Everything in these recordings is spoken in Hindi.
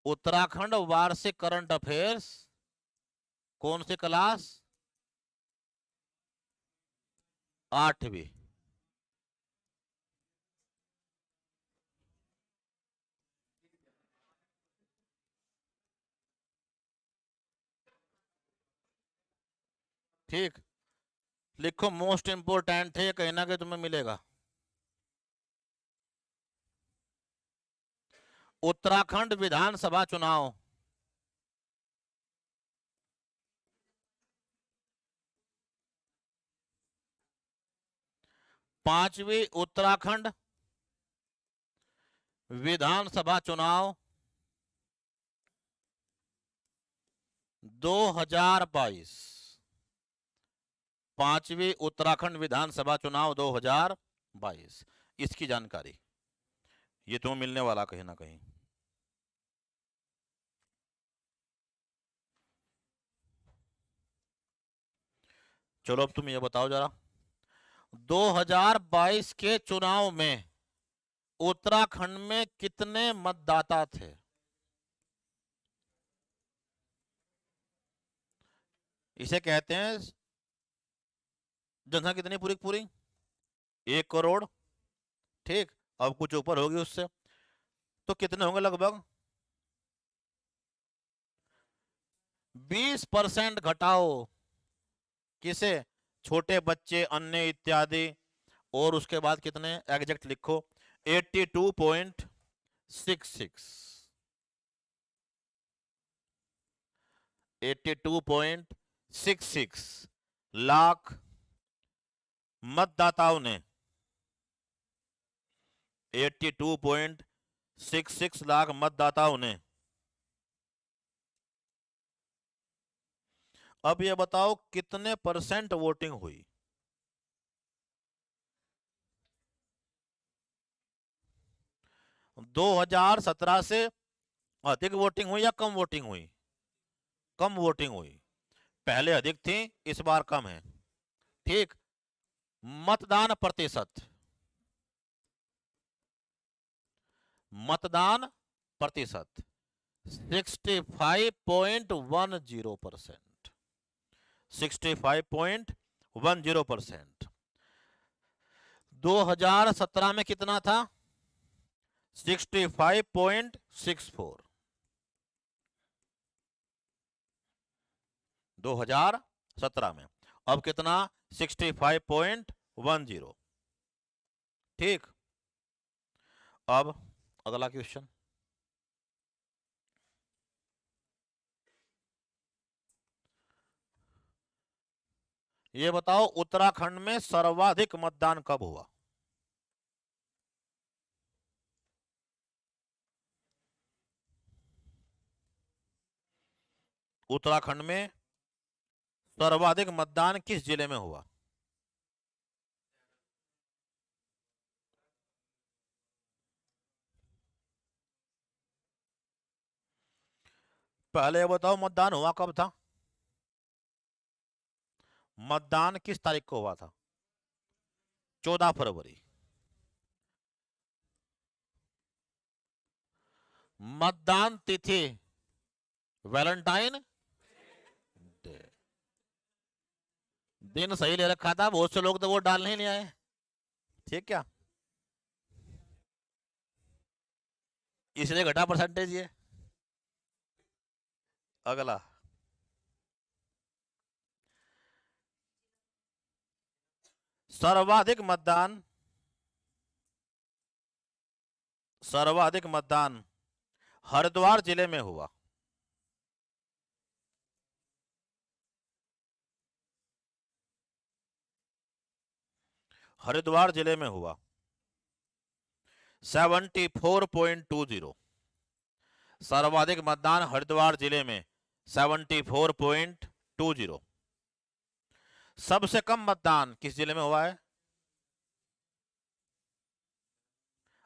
उत्तराखंड वार्षिक करंट अफेयर्स कौन सी क्लास? 8वीं। ठीक, लिखो मोस्ट इंपोर्टेंट है, कहीं ना कहीं तुम्हें मिलेगा। उत्तराखंड विधानसभा चुनाव। पांचवी उत्तराखंड विधानसभा चुनाव 2022। पांचवी उत्तराखंड विधानसभा चुनाव 2022, इसकी जानकारी ये तुम्हें मिलने वाला कहीं ना कहीं। चलो अब तुम ये बताओ जरा, 2022 के चुनाव में उत्तराखंड में कितने मतदाता थे? इसे कहते हैं जनसंख्या कितनी पूरी पूरी? 1 करोड़। ठीक, अब कुछ ऊपर होगी उससे, तो कितने होंगे लगभग? 20% घटाओ। किसे? छोटे बच्चे, अन्य इत्यादि। और उसके बाद कितने एग्जैक्ट लिखो? 82.66। 82.66 लाख मतदाताओं ने, 82.66 लाख मतदाताओं ने। अब ये बताओ कितने परसेंट वोटिंग हुई? दो 2017 से अधिक वोटिंग हुई या कम वोटिंग हुई? कम वोटिंग हुई। पहले अधिक थी, इस बार कम है। ठीक, मतदान प्रतिशत, मतदान प्रतिशत 65.10%। 65.10%। 2017 में कितना था? 65.64। 2017 में। अब कितना? 65.10। ठीक, अब अगला क्वेश्चन। ये बताओ उत्तराखंड में सर्वाधिक मतदान कब हुआ? उत्तराखंड में सर्वाधिक मतदान किस जिले में हुआ? पहले ये बताओ मतदान हुआ कब था? मतदान किस तारीख को हुआ था? 14 फरवरी। मतदान तिथि वैलेंटाइन डे। दिन सही ले रखा था, बहुत से लोग तो वोट डालने ही नहीं आए। ठीक, क्या इसलिए घटा परसेंटेज ये? अगला, सर्वाधिक मतदान, सर्वाधिक मतदान हरिद्वार जिले में हुआ। हरिद्वार जिले में हुआ 74.20। सर्वाधिक मतदान हरिद्वार जिले में 74.20। सबसे कम मतदान किस जिले में हुआ है?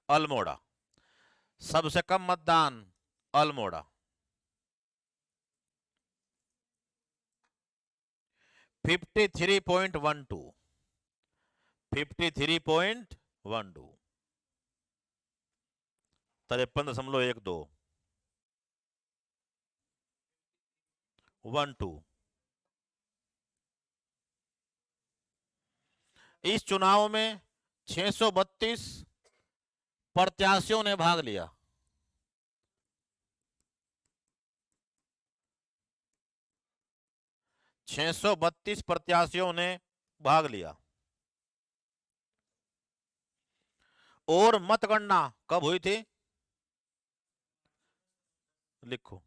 अल्मोड़ा। सबसे कम मतदान अल्मोड़ा। 53.12। 53.12। 53.12। 12। इस चुनाव में 632 प्रत्याशियों ने भाग लिया। 632 प्रत्याशियों ने भाग लिया। और मतगणना कब हुई थी? लिखो।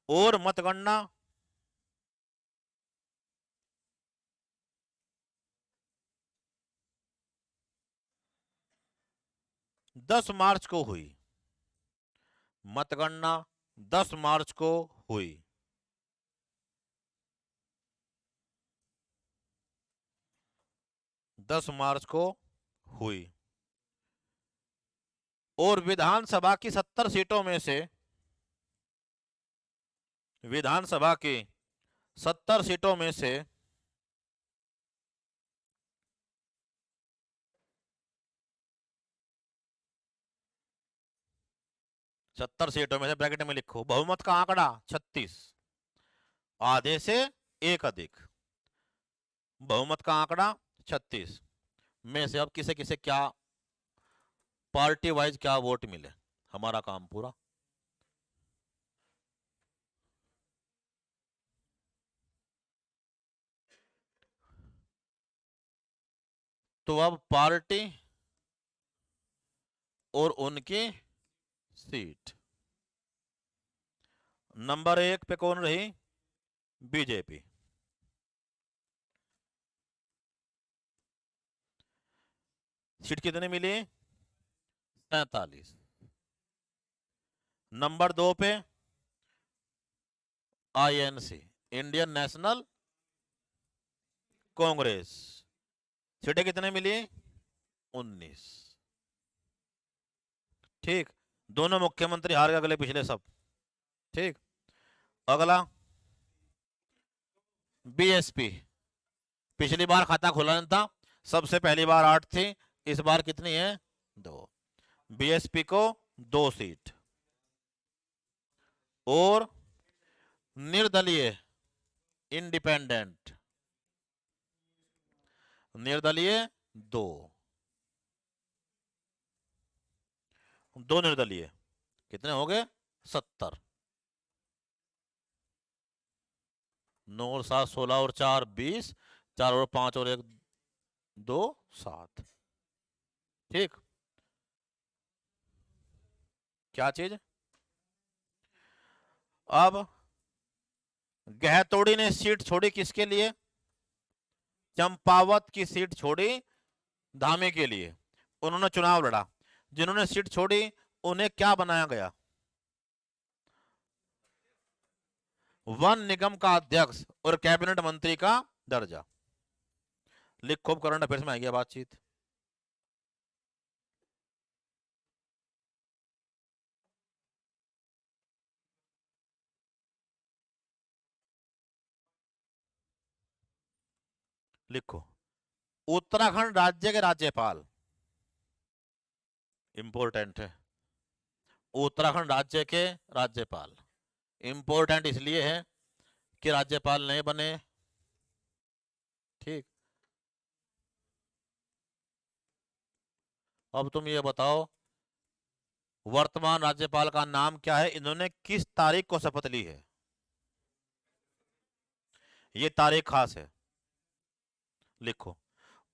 और मतगणना 10 मार्च को हुई। मतगणना 10 मार्च को हुई। दस मार्च को हुई। और विधानसभा की 70 सीटों में से, विधानसभा की 70 सीटों में से 70 सीटों में से ब्रैकेट में लिखो बहुमत का आंकड़ा 36, आधे से एक अधिक। बहुमत का आंकड़ा 36 में से अब किसे किसे क्या पार्टी वाइज क्या वोट मिले, हमारा काम पूरा। तो अब पार्टी और उनकी सीट। नंबर 1 पे कौन रही? बीजेपी। सीट कितनी मिली? 47। नंबर 2 पे आईएनसी, इंडियन नेशनल कांग्रेस। सीटें कितने मिली? 19। ठीक, दोनों मुख्यमंत्री हार गए, अगले पिछले सब। ठीक, अगला बीएसपी। पिछली बार खाता खुला नहीं था, सबसे पहली बार 8 थी, इस बार कितनी है? 2। बीएसपी को 2 सीट। और निर्दलीय, इंडिपेंडेंट, निर्दलीय 2। 2 निर्दलीय, कितने हो गए? 70। 9 और 7 16 और 4 20, 4 और 5 और 1 2 7। ठीक, क्या चीज? अब गहतोड़ी ने सीट छोड़ी किसके लिए? चंपावत की सीट छोड़ी धामी के लिए। उन्होंने चुनाव लड़ा। जिन्होंने सीट छोड़ी उन्हें क्या बनाया गया? वन निगम का अध्यक्ष और कैबिनेट मंत्री का दर्जा। लिखो, करंट अफेयर्स में आएगी बातचीत। लिखो, उत्तराखंड राज्य के राज्यपाल, इंपॉर्टेंट है। उत्तराखंड राज्य के राज्यपाल इंपॉर्टेंट इसलिए है कि राज्यपाल नहीं बने। ठीक, अब तुम ये बताओ वर्तमान राज्यपाल का नाम क्या है, इन्होंने किस तारीख को शपथ ली है? ये तारीख खास है। लिखो,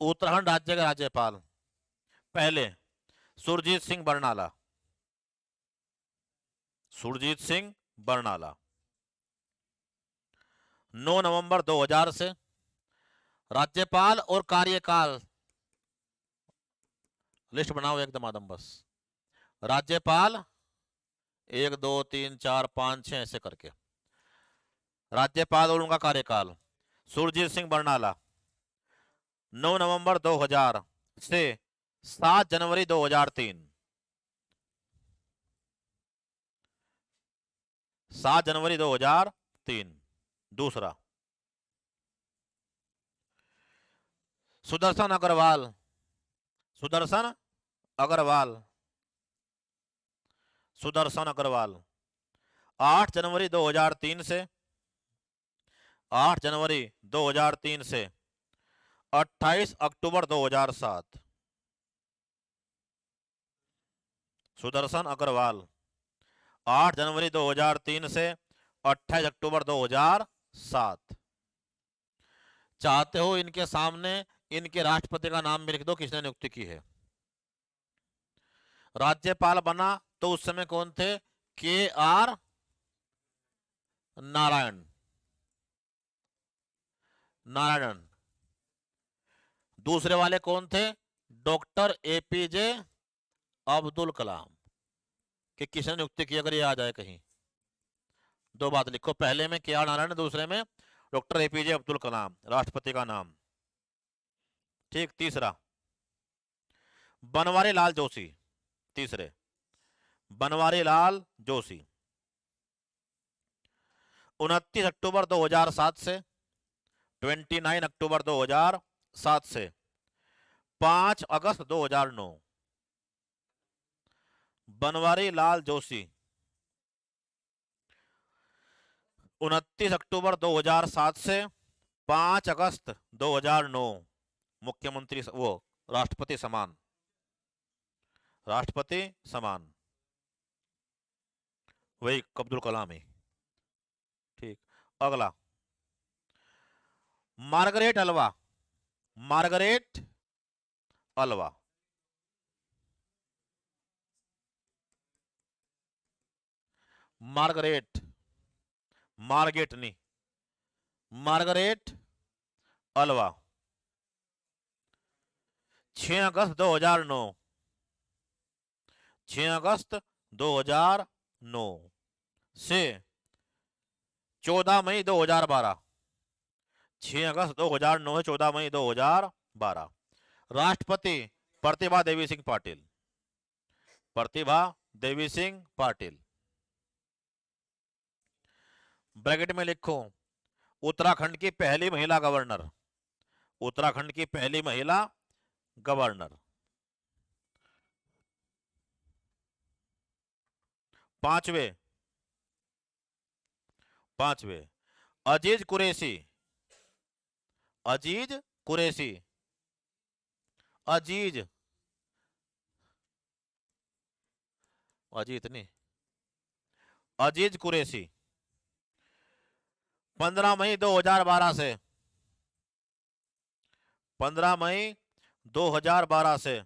उत्तराखंड राज्य के राज्यपाल पहले सुरजीत सिंह बरनाला। सुरजीत सिंह बरनाला 9 नवंबर 2000 से। राज्यपाल और कार्यकाल लिस्ट बनाओ एकदम आदम बस। राज्यपाल 1 2 3 4 5 6 ऐसे करके। राज्यपाल और उनका कार्यकाल सुरजीत सिंह बरनाला 9 नवंबर 2000 से 7 जनवरी 2003। 7 जनवरी 2003। दूसरा सुदर्शन अग्रवाल। सुदर्शन अग्रवाल, सुदर्शन अग्रवाल 8 जनवरी 2003 से 8 जनवरी 2003 से 28 अक्टूबर 2007। सुदर्शन अग्रवाल 8 जनवरी 2003 से 28 अक्टूबर 2007। चाहते हो इनके सामने इनके राष्ट्रपति का नाम भी लिख दो, किसने नियुक्ति की है। राज्यपाल बना तो उस समय कौन थे? KR नारायणन। दूसरे वाले कौन थे? Doctor APJ Abdul Kalam. कि किसने नियुक्ति की, अगर ये आ जाए कहीं। दो बात लिखो, पहले में KR नारायण, दूसरे में डॉक्टर APJ अब्दुल कलाम, राष्ट्रपति का नाम। ठीक। तीसरा बनवारी लाल जोशी। तीसरे बनवारी लाल जोशी 29 अक्टूबर 2007 से 29 अक्टूबर 2007 से 5 अगस्त 2009। बनवारी लाल जोशी 29 अक्टूबर 2007 से 5 अगस्त 2009 मुख्यमंत्री, वो राष्ट्रपति समान, राष्ट्रपति समान, वही अब्दुल कलाम ही। ठीक। अगला Margaret Alva. Margaret Alva Margaret, Margaret नहीं, मार्गरेट अल्वा 6 अगस्त 2009। 6 अगस्त 2009 से 14 मई 2012। 6 अगस्त 2009 से 14 मई 2012। राष्ट्रपति प्रतिभा देवी सिंह पाटिल। प्रतिभा देवी सिंह पाटिल। ब्रैकेट में लिखो उत्तराखंड की पहली महिला गवर्नर। उत्तराखंड की पहली महिला गवर्नर। पांचवे अजीज कुरैशी। अजीज कुरैशी, अजीज, अजीत नहीं, अजीज कुरैशी 15 मई 2012 से 15 मई 2012 से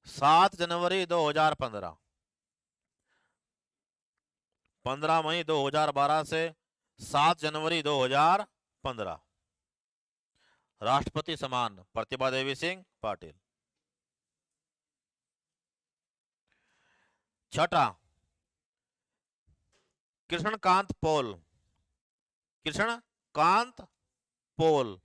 7 जनवरी 2015। 15 मई 2012 से 7 जनवरी 2015। राष्ट्रपति समान प्रतिभा देवी सिंह पाटिल। छठा कृष्णकांत पॉल। कृष्णकांत पॉल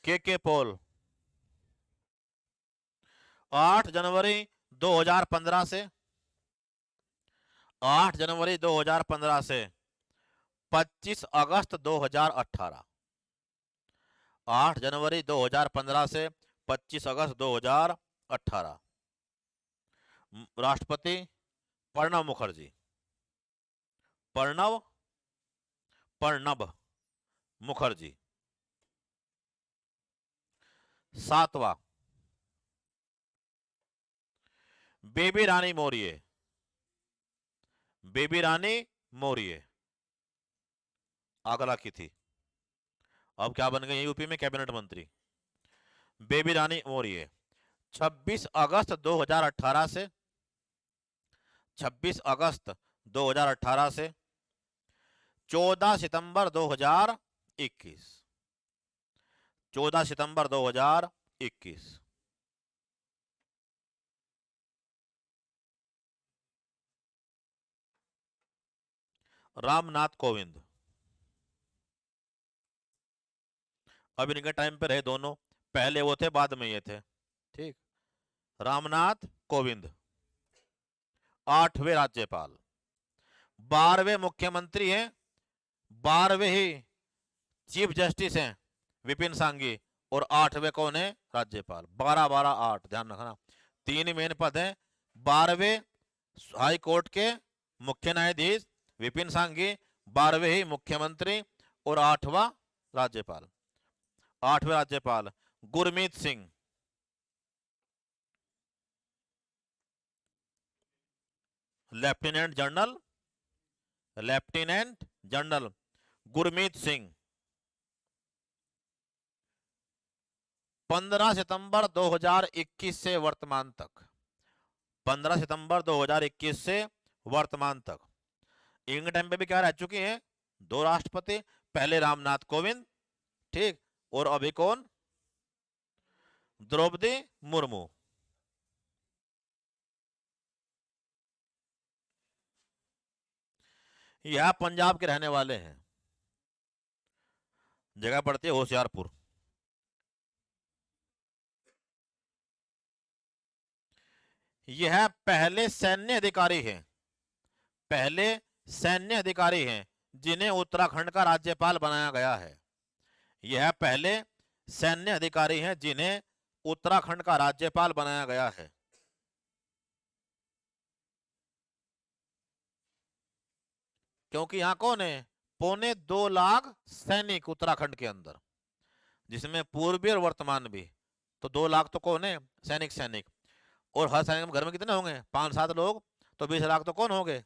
के पॉल 8 जनवरी 2015 से 8 जनवरी 2015 से 25 अगस्त 2018। 8 जनवरी 2015 से 25 अगस्त 2018। राष्ट्रपति प्रणब मुखर्जी। प्रणब मुखर्जी। सातवां बेबी रानी मौर्य। बेबी रानी मौर्य आगरा की थी, अब क्या बन गई यूपी में कैबिनेट मंत्री। बेबी रानी मौर्य 26 अगस्त 2018 से 26 अगस्त 2018 से 14 सितंबर 2021। 14 सितंबर 2021। रामनाथ कोविंद। अब इनके टाइम पे रहे दोनों, पहले वो थे बाद में ये थे। ठीक। रामनाथ कोविंद 8वें राज्यपाल, 12वें मुख्यमंत्री हैं, 12वें ही चीफ जस्टिस हैं विपिन सांघी, और 8वें कौन है? राज्यपाल। 12 12 8, ध्यान रखना। 3 मेन पद हैं। 12वें हाई कोर्ट के मुख्य न्यायाधीश विपिन सांघी, 12वें ही मुख्यमंत्री, और 8वां राज्यपाल। 8वें राज्यपाल Gurmeet Singh. Lieutenant general, lieutenant general Gurmeet Singh. 15 सितंबर 2021 से वर्तमान तक, 15 सितंबर 2021 से वर्तमान तक इनके टाइम पे भी क्या रह चुकी हैं? 2 राष्ट्रपति। पहले रामनाथ कोविंद, ठीक, और अभी कौन? द्रौपदी मुर्मू। यह पंजाब के रहने वाले हैं। जगह पड़ती है होशियारपुर। यह पहले सैन्य अधिकारी हैं, पहले सैन्य अधिकारी हैं जिन्हें उत्तराखंड का राज्यपाल बनाया गया है। यह पहले सैन्य अधिकारी हैं जिन्हें उत्तराखंड का राज्यपाल बनाया गया है। क्योंकि यहां कौन है? 2.25 लाख सैनिक उत्तराखंड के अंदर, जिसमें पूर्वी और वर्तमान भी। तो 2 लाख तो कौन है? सैनिक सैनिक। और हर सैनिक घर में कितने होंगे? 5-7 लोग, तो 20 लाख तो कौन होंगे?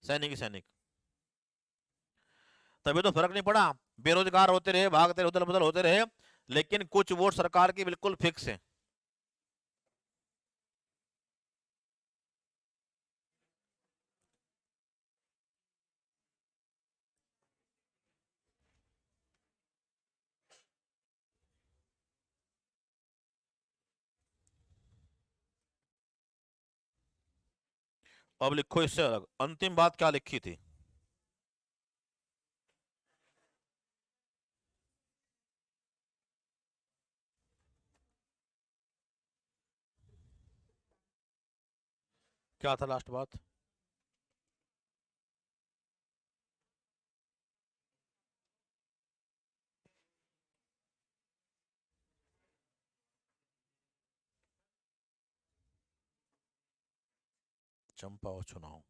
सैनिक ही सैनिक। तभी तो फर्क नहीं पड़ा, बेरोजगार होते रहे, भागते रहे, उधर उधर होते रहे, लेकिन कुछ वोट सरकार की बिल्कुल फिक्स है। अब लिखो इससे अलग, अंतिम बात क्या लिखी थी? क्या था लास्ट बात? चंपा और चुनाव।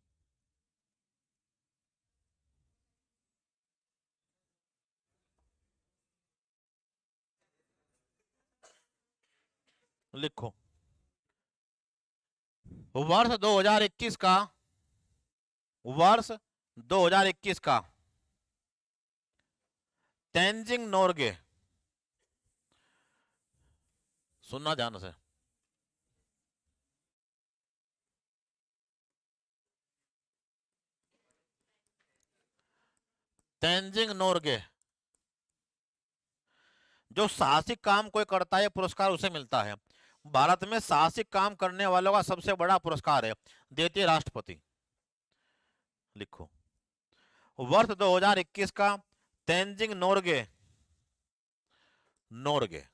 लिखो, वर्ष 2021 का, वर्ष 2021 का तेंजिंग नोर्गे, सुनना ध्यान से, तेंजिंग नोर्गे, जो साहसिक काम कोई करता है पुरस्कार उसे मिलता है। भारत में साहसिक काम करने वालों का सबसे बड़ा पुरस्कार है, देती है राष्ट्रपति। लिखो, वर्ष 2021 का Tenzing Norgay, Norgay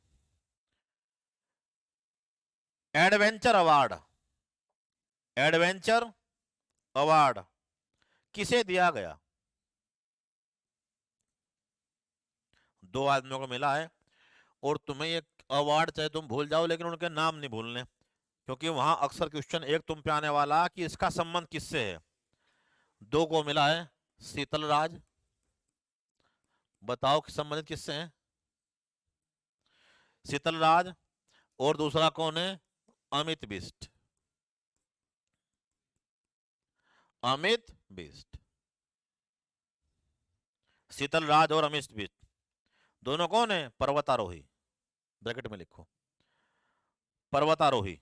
adventure award, adventure award किसे दिया गया? 2 आदमियों को मिला है, और तुम्हें ये अवार्ड चाहे तुम भूल जाओ, लेकिन उनके नाम नहीं भूलने, क्योंकि वहां अक्सर क्वेश्चन एक तुम पे आने वाला कि इसका संबंध किससे है। 2 को मिला है, शीतल राज, बताओ कि संबंधित किससे है? शीतल राज, और दूसरा कौन है? अमित बिष्ट, अमित बिष्ट। शीतल राज और अमित बिष्ट दोनों कौन है? पर्वतारोही। ब्रैकेट में लिखो, पर्वतारोही।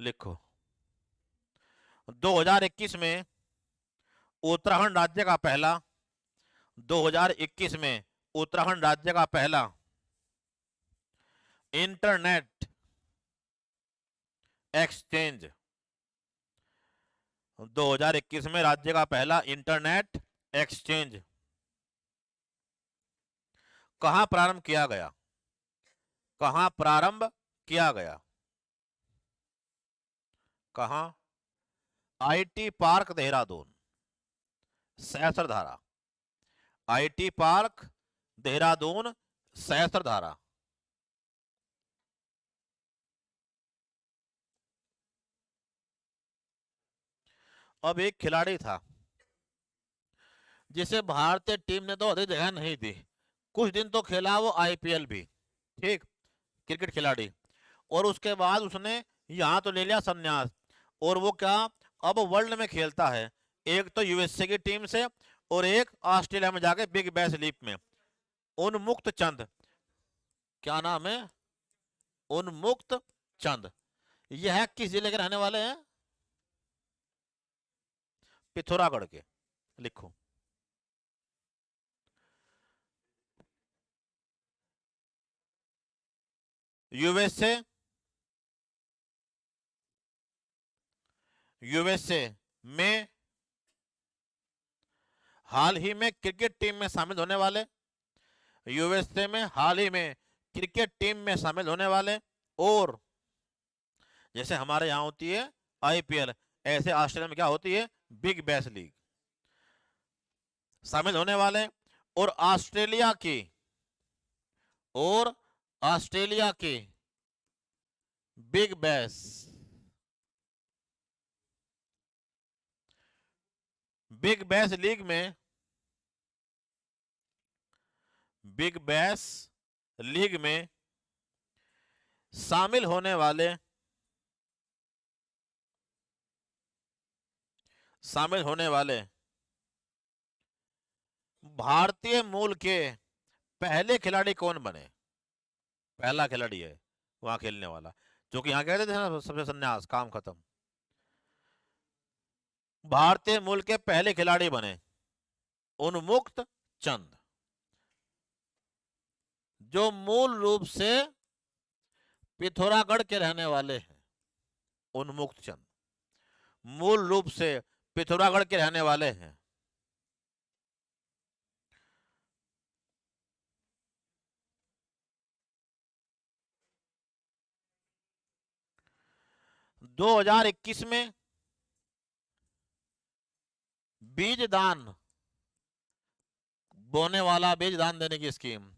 लिखो, 2021 में उत्तराखंड राज्य का पहला, 2021 में उत्तराखंड राज्य का पहला इंटरनेट एक्सचेंज, 2021 में राज्य का पहला इंटरनेट एक्सचेंज कहां प्रारंभ किया गया? कहां प्रारंभ किया गया? कहां? IT park Dehradun, Sahastradhara. IT park Dehradun, Sahastradhara. अब एक खिलाड़ी था जिसे भारतीय टीम ने तो अधिक जगह नहीं दी, कुछ दिन तो खेला वो आईपीएल भी, ठीक, क्रिकेट खिलाड़ी, और उसके बाद उसने यहाँ तो ले लिया संन्यास, और वो क्या, अब वर्ल्ड में खेलता है, एक तो यूएसए की टीम से और एक ऑस्ट्रेलिया में जाके बिग बैश लीग में। उन्मुक्त चंद, क्या नाम है? उन्मुक्त चंद। यह किस जिले के रहने वाले हैं? पिथौरागढ़ के। लिखो। यूएसए, यूएसए में हाल ही में क्रिकेट टीम में शामिल होने वाले, यूएसए में हाल ही में क्रिकेट टीम में शामिल होने वाले, और जैसे हमारे यहां होती है आईपीएल, ऐसे ऑस्ट्रेलिया में क्या होती है? Big bash league. शामिल होने वाले, और ऑस्ट्रेलिया की, और ऑस्ट्रेलिया की big bash, big bash league में, बिग बैश लीग में शामिल होने वाले, शामिल होने वाले भारतीय मूल के पहले खिलाड़ी कौन बने? पहला खिलाड़ी है वहां खेलने वाला, जो कि यहाँ कहते थे ना सबसे संन्यास, काम खत्म। भारतीय मूल के पहले खिलाड़ी बने उन्मुक्त चंद, जो मूल रूप से पिथौरागढ़ के रहने वाले हैं। उन्मुक्त चंद मूल रूप से पिथौरागढ़ के रहने वाले हैं। दो 2021 में बीज दान, बोने वाला बीज दान देने की स्कीम,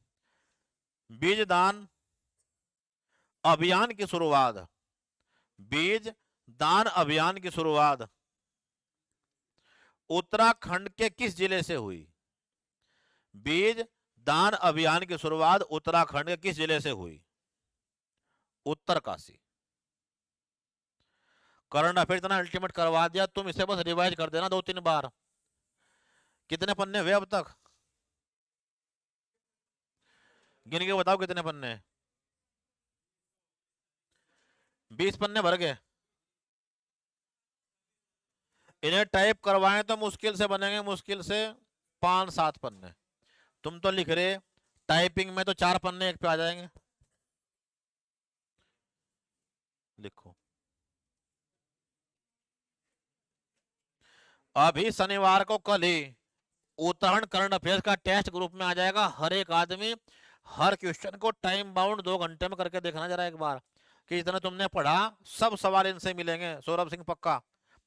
बीज दान अभियान की शुरुआत, बीज दान अभियान की शुरुआत उत्तराखंड के किस जिले से हुई? बीज दान अभियान की शुरुआत उत्तराखंड के किस जिले से हुई? उत्तरकाशी। करंट अफेयर इतना अल्टीमेट करवा दिया, तुम इसे बस रिवाइज कर देना 2-3 बार। कितने पन्ने हुए अब तक? गिन के बताओ कितने पन्ने? 20 पन्ने भर गए। इन्हें टाइप करवाएं तो मुश्किल से बनेंगे, मुश्किल से 5-7 पन्ने। तुम तो लिख रहे टाइपिंग में तो 4 पन्ने एक पे आ जाएंगे। लिखो। अभी शनिवार को, कल ही उत्तराखंड करंट अफेयर्स का टेस्ट ग्रुप में आ जाएगा। हर एक आदमी हर क्वेश्चन को टाइम बाउंड 2 घंटे में करके देखना जरा एक बार, कि जितना तुमने पढ़ा सब सवाल इनसे मिलेंगे। सौरभ सिंह पक्का,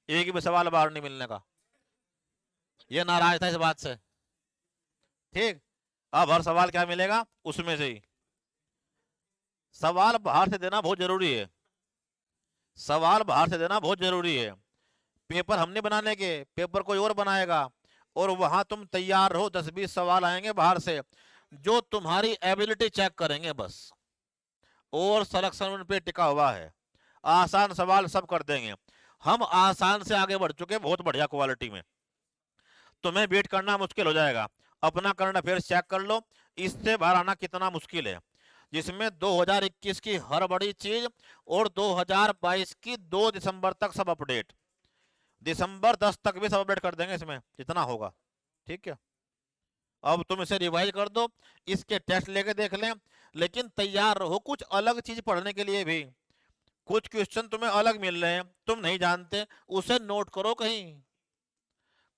एक भी सवाल बाहर नहीं मिलने का। ये नाराज था इस बात से, ठीक। अब हर सवाल क्या मिलेगा उसमें से ही। सवाल बाहर से देना बहुत जरूरी है, सवाल बाहर से देना बहुत जरूरी है। पेपर हमने बनाने के, पेपर कोई और बनाएगा, और वहां तुम तैयार रहो, 10-20 सवाल आएंगे बाहर से जो तुम्हारी एबिलिटी चेक करेंगे बस, और सिलेक्शन उन पे टिका हुआ है। आसान सवाल सब कर देंगे हम, आसान से आगे बढ़ चुके बहुत बढ़िया क्वालिटी में। तुम्हें बीट करना मुश्किल हो जाएगा। अपना करंट अफेयर्स चेक कर लो, इससे बाहर आना कितना मुश्किल है, जिसमें 2021 की हर बड़ी चीज और 2022 की 2 दिसंबर तक सब अपडेट, दिसंबर 10 तक भी सब अपडेट कर देंगे इसमें जितना होगा, ठीक है। अब तुम इसे रिवाइज कर दो, इसके टेस्ट लेके देख लें, लेकिन तैयार रहो कुछ अलग चीज पढ़ने के लिए भी। कुछ क्वेश्चन तुम्हें अलग मिल रहे हैं, तुम नहीं जानते, उसे नोट करो कहीं,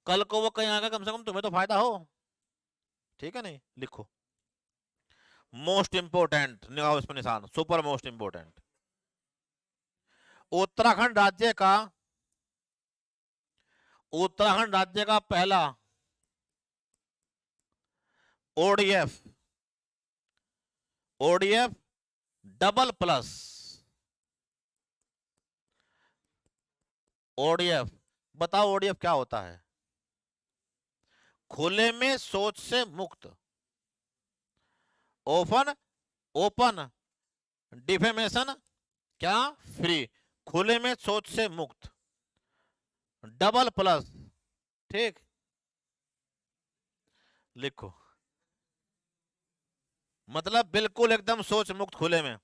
कल को वो कहीं आएगा, कम से कम तुम्हें तो फायदा हो, ठीक है। नहीं, लिखो। मोस्ट इंपोर्टेंट, निगाह इस पर निशान, सुपर मोस्ट इंपोर्टेंट। उत्तराखंड राज्य का पहला ODF, ODF double plus, ODF, बताओ ओडीएफ क्या होता है? खुले में सोच से मुक्त, ओपन, ओपन डिफेमेशन क्या फ्री, खुले में सोच से मुक्त, डबल प्लस, ठीक, लिखो, मतलब बिल्कुल एकदम सोच मुक्त खुले में।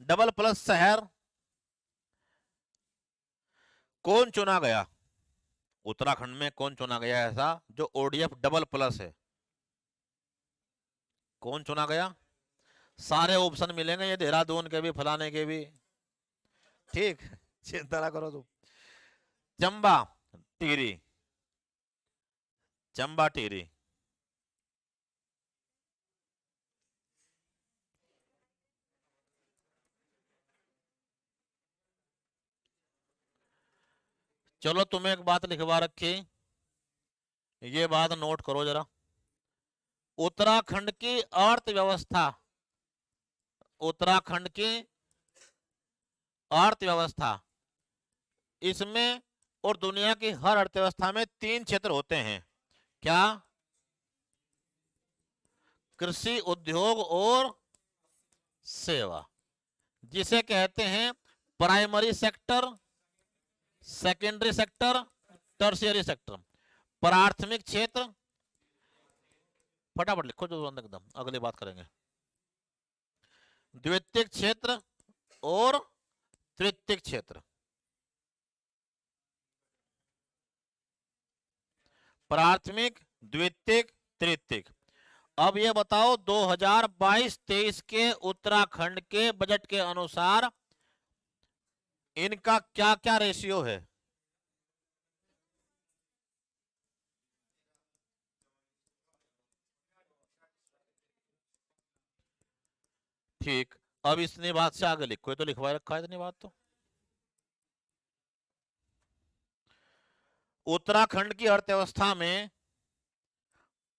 डबल प्लस शहर कौन चुना गया? उत्तराखंड में कौन चुना गया ऐसा जो ओडीएफ डबल प्लस है? कौन चुना गया? सारे ऑप्शन मिलेंगे, ये देहरादून के भी, फलाने के भी, ठीक, चिंता ना करो तुम। चंबा टिहरी, चंबा टिहरी, चलो तुम्हें एक बात लिखवा रखी, ये बात नोट करो जरा। उत्तराखंड की अर्थव्यवस्था, उत्तराखंड की अर्थव्यवस्था, इसमें और दुनिया की हर अर्थव्यवस्था में 3 क्षेत्र होते हैं, क्या? कृषि, उद्योग और सेवा, जिसे कहते हैं primary sector, secondary sector, tertiary sector. प्राथमिक क्षेत्र, फटाफट लिखो जो एकदम, अगली बात करेंगे। द्वितीयक क्षेत्र और तृतीयक क्षेत्र, प्राथमिक, द्वितीयक, तृतीयक। अब ये बताओ 2022-23 के उत्तराखंड के बजट के अनुसार इनका क्या क्या रेशियो है? ठीक, अब इतनी बात से आगे लिखो, ये तो लिखवा रखा है इतनी बात तो। उत्तराखंड की अर्थव्यवस्था में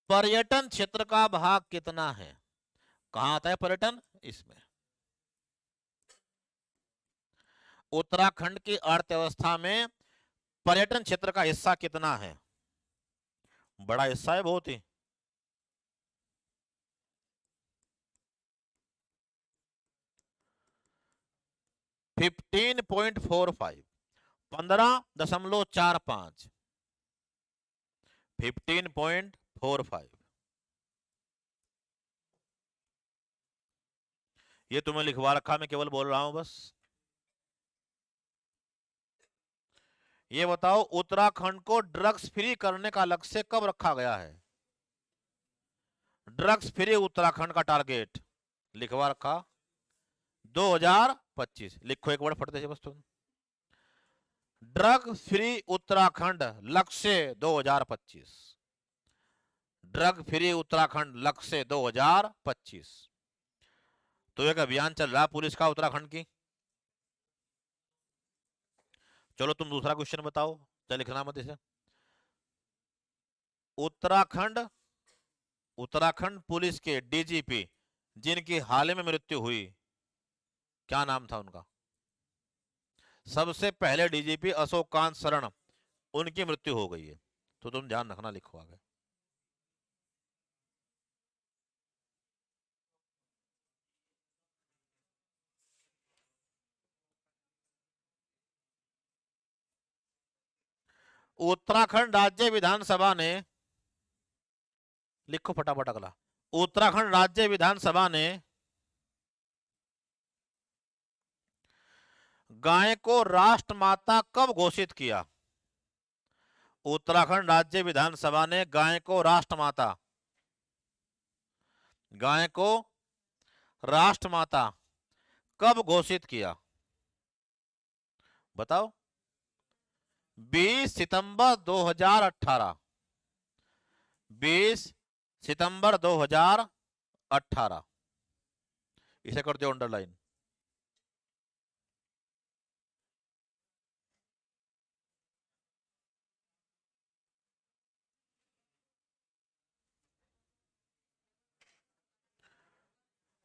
पर्यटन क्षेत्र का भाग कितना है? कहां आता है पर्यटन? इसमें। उत्तराखंड की अर्थव्यवस्था में पर्यटन क्षेत्र का हिस्सा कितना है? बड़ा हिस्सा है बहुत ही। फिफ्टीन 15.45, 15.45, ये तुम्हें लिखवा रखा, मैं केवल बोल रहा हूं बस। ये बताओ उत्तराखंड को ड्रग्स फ्री करने का लक्ष्य कब रखा गया है? ड्रग्स फ्री उत्तराखंड का टारगेट लिखवा रखा 2025, लिखो एक वर्ड फटते से बस तुम। ड्रग फ्री उत्तराखंड लक्ष्य 2025, ड्रग फ्री उत्तराखंड लक्ष्य 2025। तो एक अभियान चल रहा पुलिस का उत्तराखंड की। चलो तुम दूसरा क्वेश्चन बताओ, क्या लिखना मत इसे। उत्तराखंड, उत्तराखंड पुलिस के डीजीपी जिनकी हाल ही में मृत्यु हुई, क्या नाम था उनका? सबसे पहले डीजीपी अशोक कांत शरण, उनकी मृत्यु हो गई है, तो तुम ध्यान रखना, लिखो आगे। उत्तराखंड राज्य विधानसभा ने, लिखो फटाफट अगला। उत्तराखंड राज्य विधानसभा ने गाय को राष्ट्रमाता कब घोषित किया? उत्तराखंड राज्य विधानसभा ने गाय को राष्ट्रमाता, गाय को राष्ट्रमाता कब घोषित किया? बताओ। 20 सितंबर 2018, 20 सितंबर 2018, 18, इसे कर दो अंडरलाइन।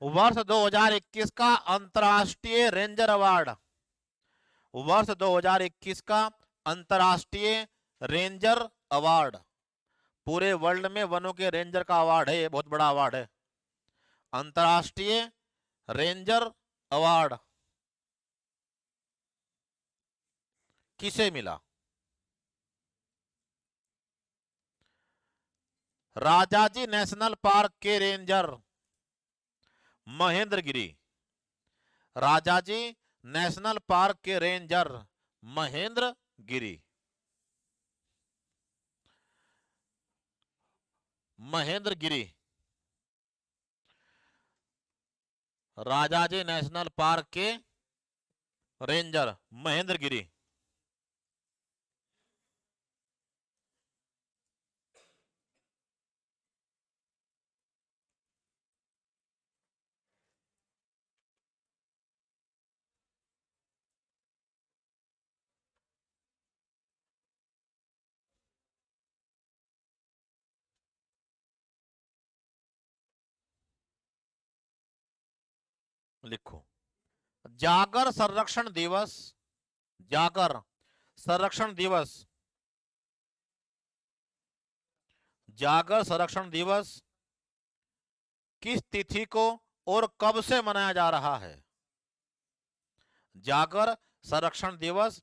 वर्ष 2021 का अंतर्राष्ट्रीय रेंजर अवार्ड, वर्ष 2021 का अंतर्राष्ट्रीय रेंजर अवार्ड, पूरे वर्ल्ड में वनों के रेंजर का अवार्ड है, ये बहुत बड़ा अवार्ड है। अंतर्राष्ट्रीय रेंजर अवार्ड किसे मिला? राजाजी नेशनल पार्क के रेंजर महेंद्र गिरी, राजाजी नेशनल पार्क के रेंजर महेंद्र गिरी, महेंद्र गिरी, राजाजी नेशनल पार्क के रेंजर महेंद्र गिरी। लिखो, जागर संरक्षण दिवस, जागर संरक्षण दिवस, जागर संरक्षण दिवस किस तिथि को और कब से मनाया जा रहा है? जागर संरक्षण दिवस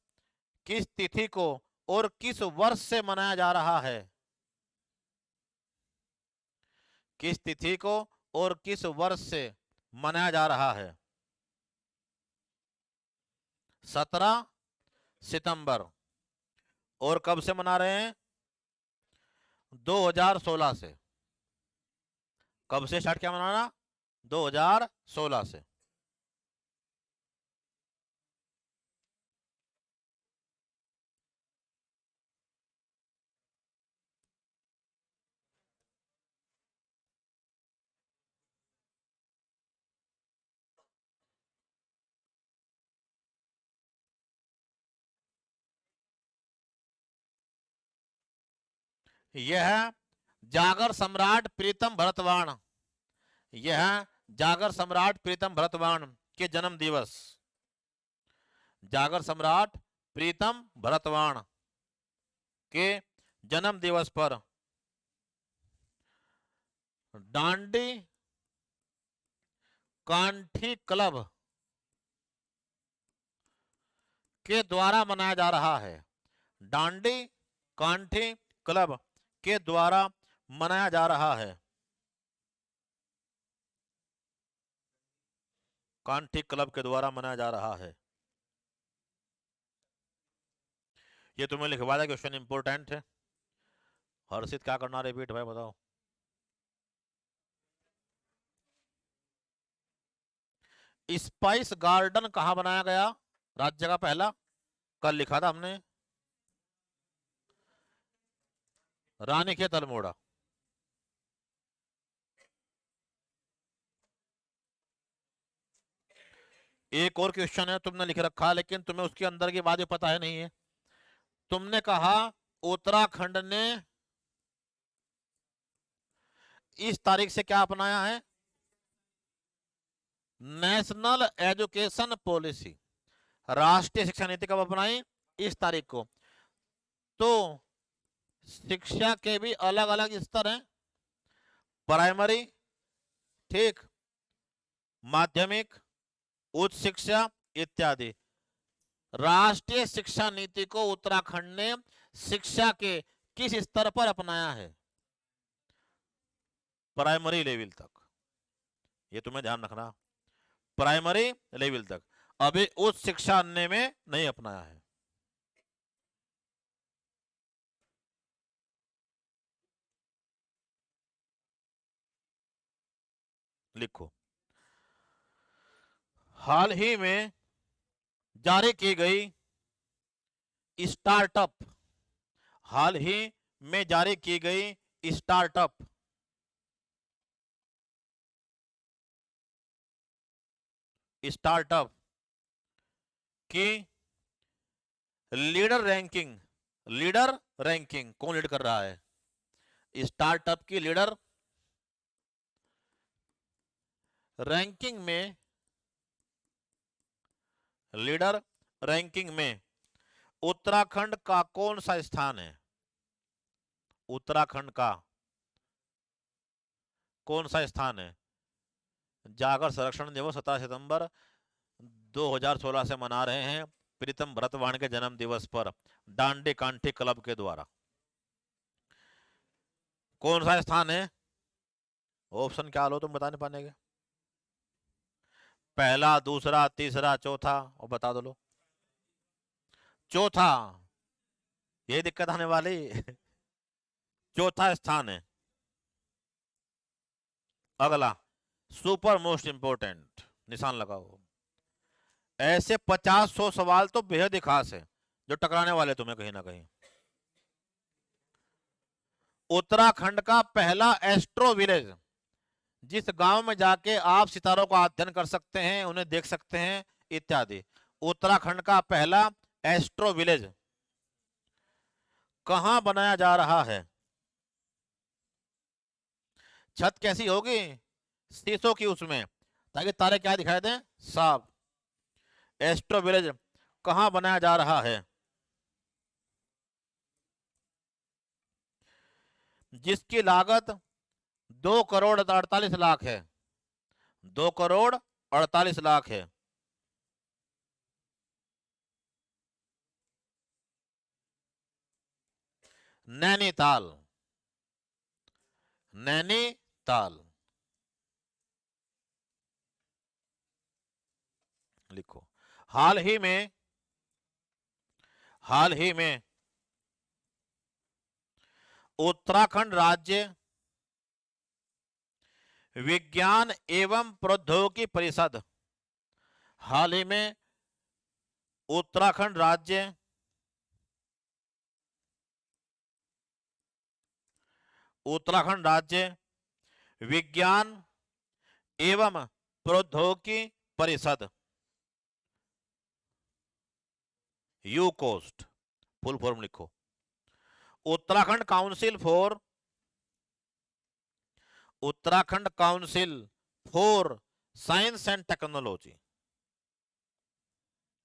किस तिथि को और किस वर्ष से मनाया जा रहा है? किस तिथि को और किस वर्ष से मनाया जा रहा है? 17 सितंबर। और कब से मना रहे हैं? 2016 से। कब से स्टार्ट किया मनाना? 2016 से। यह जागर सम्राट प्रीतम भरतवाण, यह जागर सम्राट प्रीतम भरतवाण के जन्म दिवस, जागर सम्राट प्रीतम भरतवाण के जन्म दिवस पर डांडी कांठी क्लब के द्वारा मनाया जा रहा है। डांडी कांठी क्लब के द्वारा मनाया जा रहा है। कांठी क्लब के द्वारा मनाया जा रहा है। ये तुम्हें लिखवा दिया, क्वेश्चन इंपोर्टेंट है। हर्षित क्या करना रिपीट भाई बताओ। स्पाइस गार्डन कहां बनाया गया? राज्य का पहला, कल लिखा था हमने, रानीखेत अल्मोड़ा। एक और क्वेश्चन है तुमने लिख रखा, लेकिन तुम्हें उसके अंदर की बात पता है नहीं है। तुमने कहा उत्तराखंड ने इस तारीख से क्या अपनाया है? नेशनल एजुकेशन पॉलिसी, राष्ट्रीय शिक्षा नीति कब अपनाई? इस तारीख को। तो शिक्षा के भी अलग अलग स्तर हैं, प्राइमरी, ठीक, माध्यमिक, उच्च शिक्षा इत्यादि। राष्ट्रीय शिक्षा नीति को उत्तराखंड ने शिक्षा के किस स्तर पर अपनाया है? प्राइमरी लेवल तक, ये तुम्हें ध्यान रखना, प्राइमरी लेवल तक। अभी उच्च शिक्षा अन्य में नहीं अपनाया है। लिखो, हाल ही में जारी की गई स्टार्टअप, हाल ही में जारी की गई स्टार्टअप स्टार्टअप की लीडर रैंकिंग कौन लीड कर रहा है? स्टार्टअप की लीडर रैंकिंग में, लीडर रैंकिंग में उत्तराखंड का कौन सा स्थान है? उत्तराखंड का कौन सा स्थान है? जागर संरक्षण दिवस 17 सितंबर 2016 से मना रहे हैं प्रीतम भरतवाण के जन्म दिवस पर डांडी कांठी क्लब के द्वारा। कौन सा स्थान है? ऑप्शन क्या लो तुम बता नहीं पाने के? पहला, दूसरा, तीसरा, चौथा, और बता दो लो। चौथा, ये दिक्कत आने वाली। चौथा स्थान है। अगला, सुपर मोस्ट इंपोर्टेंट, निशान लगाओ। ऐसे 50-100 सवाल तो बेहद ही खास है जो टकराने वाले तुम्हें कहीं ना कहीं। उत्तराखंड का पहला एस्ट्रो विलेज, जिस गांव में जाके आप सितारों का अध्ययन कर सकते हैं, उन्हें देख सकते हैं इत्यादि। उत्तराखंड का पहला एस्ट्रो विलेज कहां बनाया जा रहा है? छत कैसी होगी? शीशों की, उसमें, ताकि तारे क्या दिखाई दें? साफ। एस्ट्रो विलेज कहां बनाया जा रहा है? जिसकी लागत 2 करोड़ 48 लाख है। 2 करोड़ 48 लाख है। नैनीताल, नैनीताल लिखो। हाल ही में उत्तराखंड राज्य विज्ञान एवं प्रौद्योगिकी परिषद, हाल ही में उत्तराखंड राज्य विज्ञान एवं प्रौद्योगिकी परिषद, यूकोस्ट, फुल फॉर्म लिखो। Uttarakhand council for science and technology,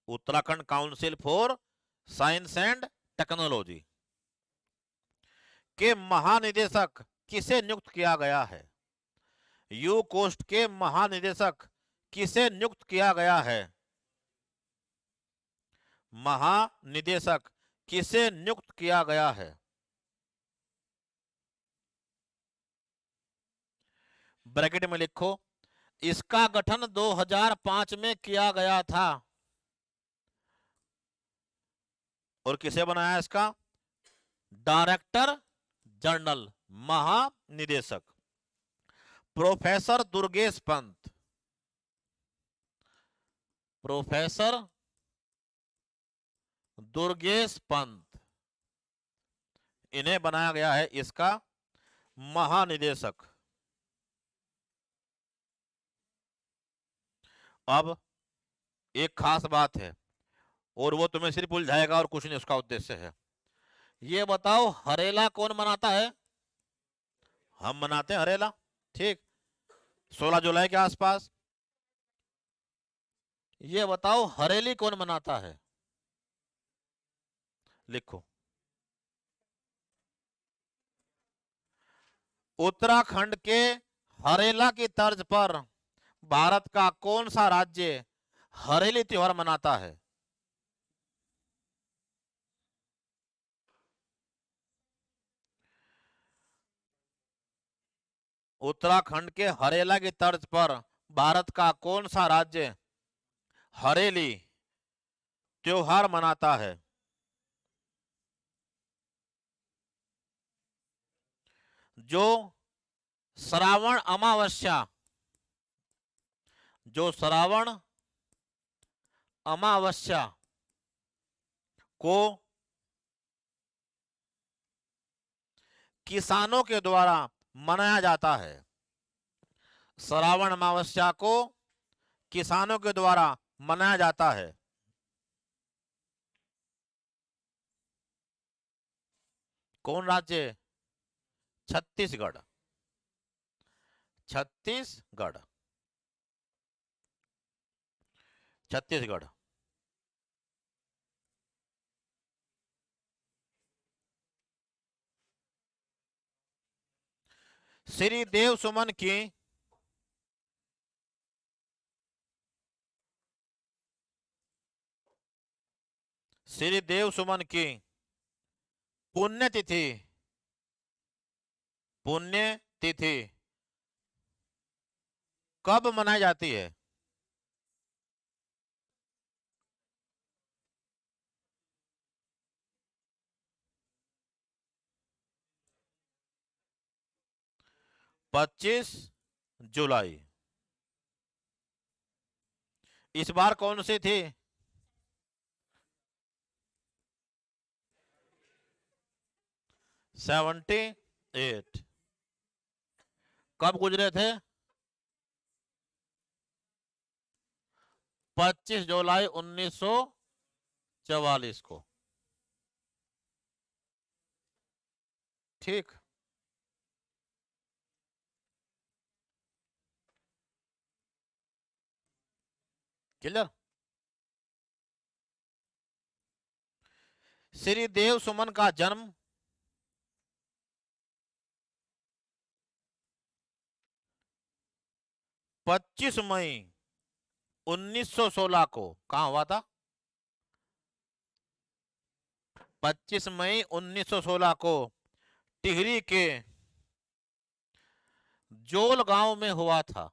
Uttarakhand council for science and technology के महानिदेशक किसे नियुक्त किया गया है? यूकोस्ट के महानिदेशक किसे नियुक्त किया गया है? महानिदेशक किसे नियुक्त किया गया है? ब्रैकेट में लिखो। इसका गठन 2005 में किया गया था। और किसे बनाया इसका? डायरेक्टर जनरल, महानिदेशक प्रोफेसर दुर्गेश पंत, प्रोफेसर दुर्गेश पंत, इन्हें बनाया गया है इसका महानिदेशक। अब एक खास बात है, और वो तुम्हें सिर्फ उलझाएगा और कुछ नहीं, उसका उद्देश्य है। ये बताओ, हरेला कौन मनाता है? हम मनाते हैं हरेला, ठीक, 16 जुलाई के आसपास। ये बताओ, हरेली कौन मनाता है? लिखो। उत्तराखंड के हरेला की तर्ज पर भारत का कौन सा राज्य हरेली त्योहार मनाता है? उत्तराखंड के हरेला की तर्ज पर भारत का कौन सा राज्य हरेली त्योहार मनाता है? जो श्रावण अमावस्या को किसानों के द्वारा मनाया जाता है। श्रावण अमावस्या को किसानों के द्वारा मनाया जाता है? कौन राज्य? छत्तीसगढ़। छत्तीसगढ़। छत्तीसगढ़। श्री देव सुमन की श्री देव सुमन की पुण्यतिथि पुण्यतिथि कब मनाई जाती है? पच्चीस जुलाई। इस बार कौन सी थी? Seventy eight. कब गुजरे थे? 25 जुलाई 1944 को। ठीक। क्लियर। श्री देव सुमन का जन्म 25 मई 1916 को कहां हुआ था? 25 मई 1916 को टिहरी के जोल गांव में हुआ था।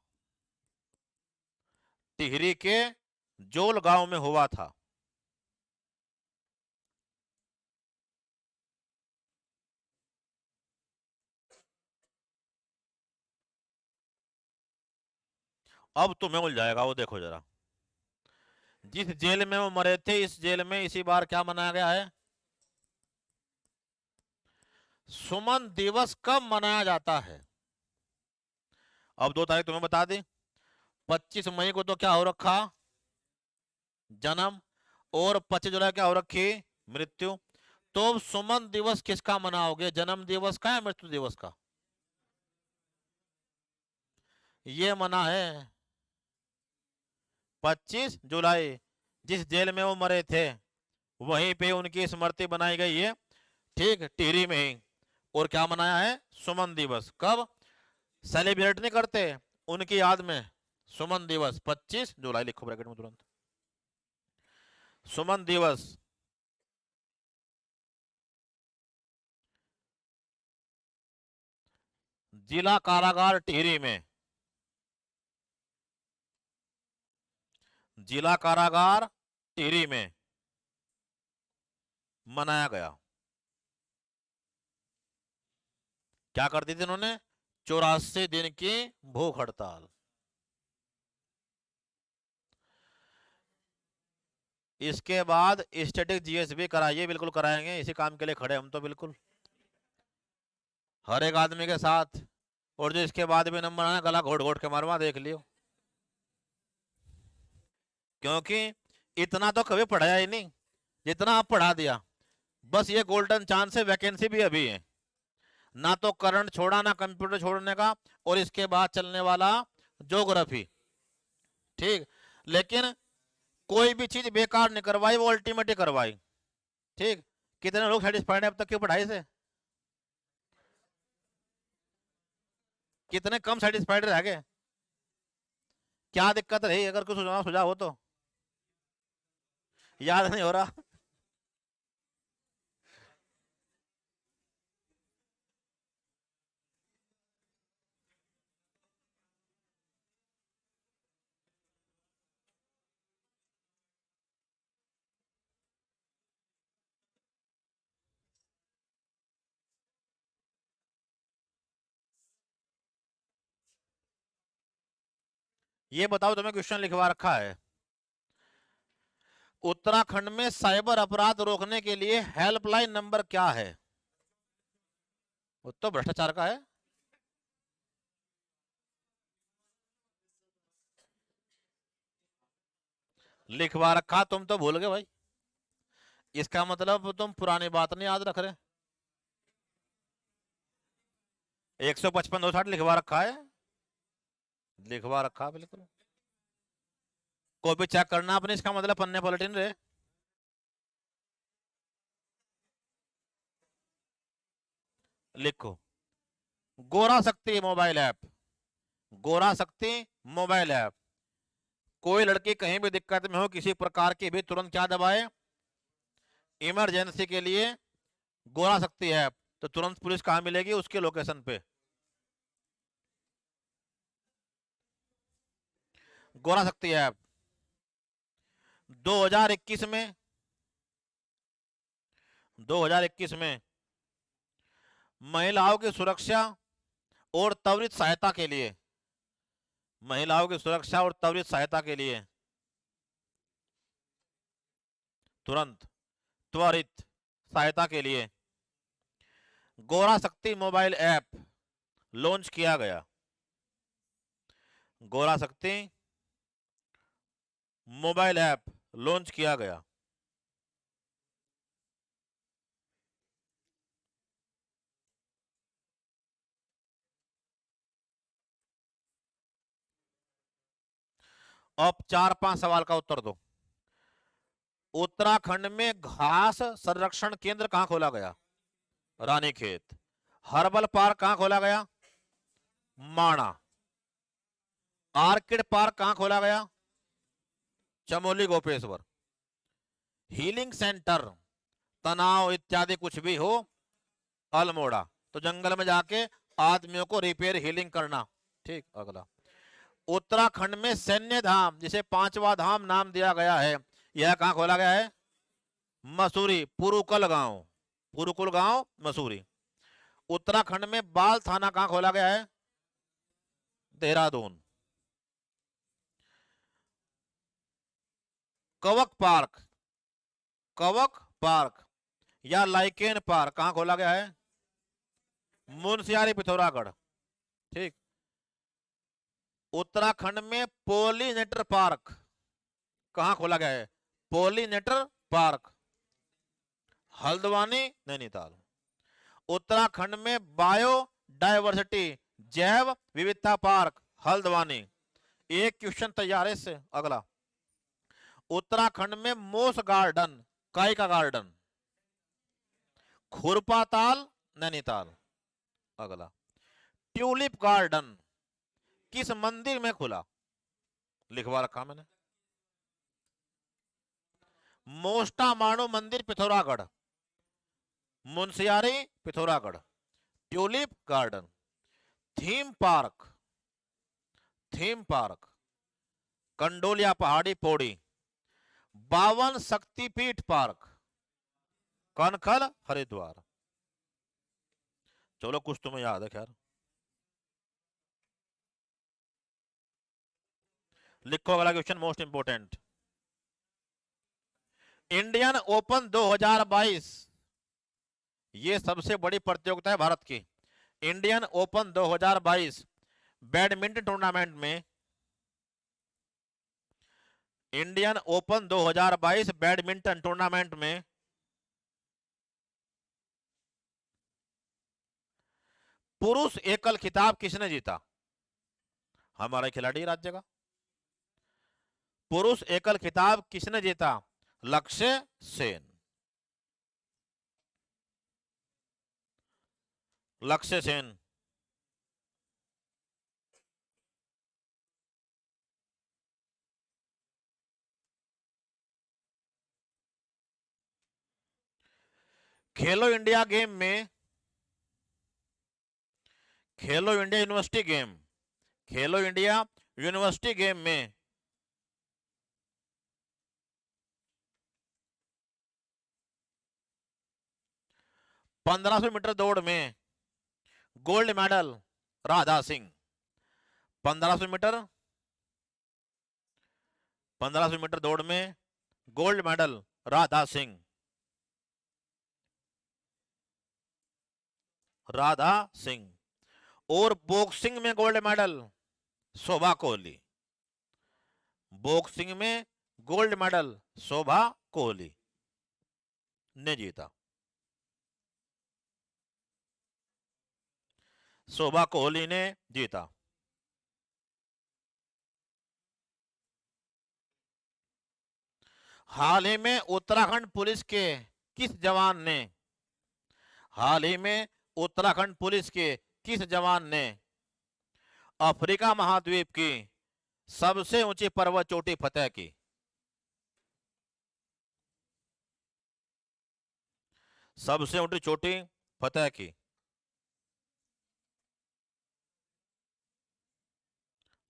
टिहरी के जोल गांव में हुआ था। अब तुम्हें मिल जाएगा वो, देखो जरा। जिस जेल में वो मरे थे, इस जेल में इसी बार क्या मनाया गया है? सुमन दिवस कब मनाया जाता है? अब 2 तारीख तुम्हें बता दी। 25 मई को तो क्या हो रखा? जन्म। और 25 जुलाई क्या हो रखी? मृत्यु। तो सुमन दिवस किसका मनाओगे? जन्म दिवस का या मृत्यु दिवस का? ये मना है 25 जुलाई। जिस जेल में वो मरे थे वहीं पे उनकी स्मृति बनाई गई है। ठीक, टिहरी में ही। और क्या मनाया है? सुमन दिवस। कब सेलिब्रेट नहीं करते उनकी याद में? सुमन दिवस 25 जुलाई, लिखो ब्रैकेट में तुरंत। सुमन दिवस। जिला कारागार टिहरी में, जिला कारागार टिहरी में मनाया गया। क्या करती थी उन्होंने? 84 दिन की भूख हड़ताल। इसके बाद स्टैटिक जीएस भी कराइए, बिल्कुल कराएंगे, इसी काम के लिए खड़े हम तो बिल्कुल, हर एक आदमी के साथ। और जो इसके बाद भी नंबर आना, गला घोट घोट के मरवा, देख लियो। क्योंकि इतना तो कभी पढ़ाया ही नहीं जितना आप पढ़ा दिया। बस ये गोल्डन चांस है, वैकेंसी भी अभी है। ना तो करंट छोड़ा, ना कंप्यूटर छोड़ने का, और इसके बाद चलने वाला ज्योग्राफी। ठीक। लेकिन कोई भी चीज बेकार नहीं करवाई, वो अल्टीमेट ही करवाई। ठीक। कितने लोग सेटिस्फाइड है अब तक की पढ़ाई से? कितने कम सेटिस्फाइड रह गए? क्या दिक्कत रही? अगर कुछ सुझाव सुझाव हो तो। याद नहीं हो रहा? ये बताओ, तुम्हें क्वेश्चन लिखवा रखा है। उत्तराखंड में साइबर अपराध रोकने के लिए हेल्पलाइन नंबर क्या है? वो तो भ्रष्टाचार का है। लिखवा रखा, तुम तो भूल गए भाई। इसका मतलब तुम पुरानी बात नहीं याद रख रहे। 155 260 लिखवा रखा है, लिखवा रखा बिल्कुल। कॉपी चेक करना अपने, इसका मतलब पन्ने पलटिन रहे। लिखो, गोरा शक्ति मोबाइल ऐप, गोरा शक्ति मोबाइल ऐप। कोई लड़की कहीं भी दिक्कत में हो किसी प्रकार की भी, तुरंत क्या दबाए, इमरजेंसी के लिए गोरा शक्ति ऐप। तो तुरंत पुलिस कहां मिलेगी, उसके लोकेशन पे। गोरा शक्ति ऐप 2021 में 2021 में महिलाओं की सुरक्षा और त्वरित सहायता के लिए, महिलाओं की सुरक्षा और त्वरित सहायता के लिए, तुरंत त्वरित सहायता के लिए गोरा शक्ति मोबाइल ऐप लॉन्च किया गया। गोरा शक्ति मोबाइल ऐप लॉन्च किया गया। अब 4-5 सवाल का उत्तर दो। उत्तराखंड में घास संरक्षण केंद्र कहां खोला गया, रानीखेत। हर्बल पार्क कहां खोला गया, माणा। आर्किड पार्क कहां खोला गया, चमोली गोपेश्वर। हीलिंग सेंटर, तनाव इत्यादि कुछ भी हो, अल्मोड़ा। तो जंगल में जाके आदमियों को रिपेयर हीलिंग करना। ठीक, अगला। उत्तराखंड में सैन्य धाम, जिसे 5वां धाम नाम दिया गया है, यह कहां खोला गया है, मसूरी, पुरुकल गांव, पुरुकुल गांव मसूरी। उत्तराखंड में बाल थाना कहां खोला गया है, देहरादून। कवक पार्क, कवक पार्क या लाइकेन पार्क कहां खोला गया है, मुनस्यारी पिथौरागढ़। ठीक। उत्तराखंड में पोलिनेटर पार्क कहां खोला गया है, पोलिनेटर पार्क, हल्द्वानी नैनीताल। उत्तराखंड में बायो डायवर्सिटी, जैव विविधता पार्क, हल्द्वानी। एक क्वेश्चन तैयार है इससे, अगला। उत्तराखंड में मोस गार्डन, काई का गार्डन, खुरपाताल नैनीताल। अगला। ट्यूलिप गार्डन किस मंदिर में खुला, लिखवा रखा मैंने, मोस्टा माणो मंदिर Pithoragarh, Munsiyari Pithoragarh. Tulip garden. Theme park, theme park Kandolia पहाड़ी पौड़ी। 52 शक्तिपीठ पार्क, कनखल हरिद्वार। चलो कुछ तुम्हें याद है खैर। लिखो अगला question, most important. Indian open 2022, ये सबसे बड़ी प्रतियोगिता है भारत की। इंडियन ओपन 2022 बैडमिंटन टूर्नामेंट में, इंडियन ओपन 2022 बैडमिंटन टूर्नामेंट में पुरुष एकल खिताब किसने जीता, हमारा खिलाड़ी राज्य का। पुरुष एकल खिताब किसने जीता, लक्ष्य सेन, लक्ष्य सेन। खेलो इंडिया गेम में, Khelo India university game, Khelo India university game में 1500 मीटर दौड़ में gold medal Radha Singh. 1500 metre, 1500 metre दौड़ में गोल्ड मेडल राधा सिंह, राधा सिंह। और बॉक्सिंग में gold medal Shobha Kohli, boxing में गोल्ड मेडल शोभा कोहली ने जीता। शोभा कोहली ने जीता। हाल ही में उत्तराखंड पुलिस के किस जवान ने हाल ही में उत्तराखंड पुलिस के किस जवान ने अफ्रीका महाद्वीप की सबसे ऊंची पर्वत चोटी फतेह की? सबसे ऊंची चोटी फतेह की।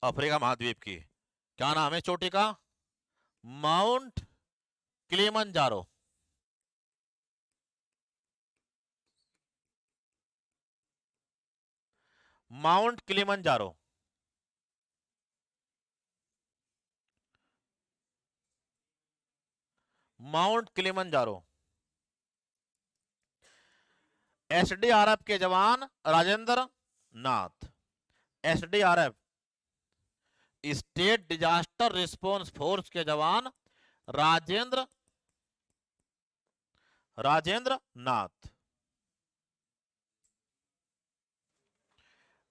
अफ्रीका महाद्वीप की। क्या नाम है चोटी का? Mount Kilimanjaro. Mount Kilimanjaro. Mount Kilimanjaro. SDRF के जवान Rajendra Nath. SDRF state disaster response force के जवान राजेंद्र राजेंद्र नाथ।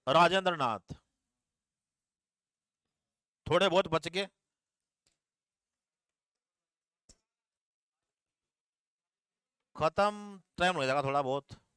राजेंद्र नाथ। थोड़े बहुत बच गए। खत्म टाइम हो जाएगा थोड़ा बहुत।